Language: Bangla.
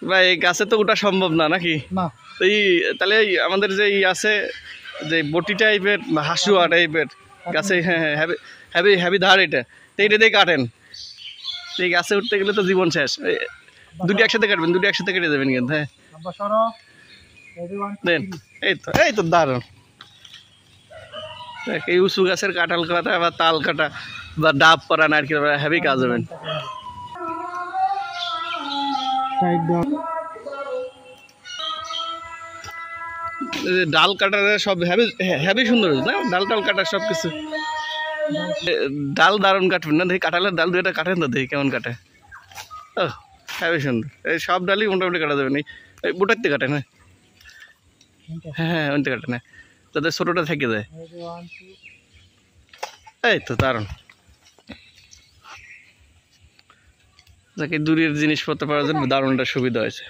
ভাই এই গাছে তো ওটা সম্ভব না নাকি? না। এই তাহলে আমাদের যে আছে যে বটি টাইপের হাসুয়া টাইপের গাছে, হ্যাঁ হ্যাঁ হ্যাভি হ্যাভি ধার, এটা তো এটা দিয়ে কাটেন। এই গাছে উঠতে গেলে তো জীবন শেষ। দুটি একসাথে কাটবেন, দুটি একসাথে কেটে দেবেন কিন্তু। হ্যাঁ দেন, এই তো দারুণ। এই উঁচু গাছের কাঁঠাল কাটা বা তাল কাটা বা ডাব করা নারকেল করা হ্যাভি কাজ হবেন। ডাল কাটার সব হ্যাভি হ্যাভি সুন্দর না, ডাল টাল কাটার সব কিছু। ডাল দারুণ কাটবেন না, দেখি কাঁঠালের ডাল দুইটা কাটেন তো, দেখি কেমন কাটে। ও হ্যাভি সুন্দর। এই সব ডালই মোটামুটি কাটা যাবেন। এই বুটারতে কাটেন। হ্যাঁ হ্যাঁ ওইটা কাটেন, যাতে ছোটোটা থেকে যায়। এই তো দারুণ। যাকে দূরের জিনিসপত্র পাওয়ার জন্য দারুণটা সুবিধা হয়েছে।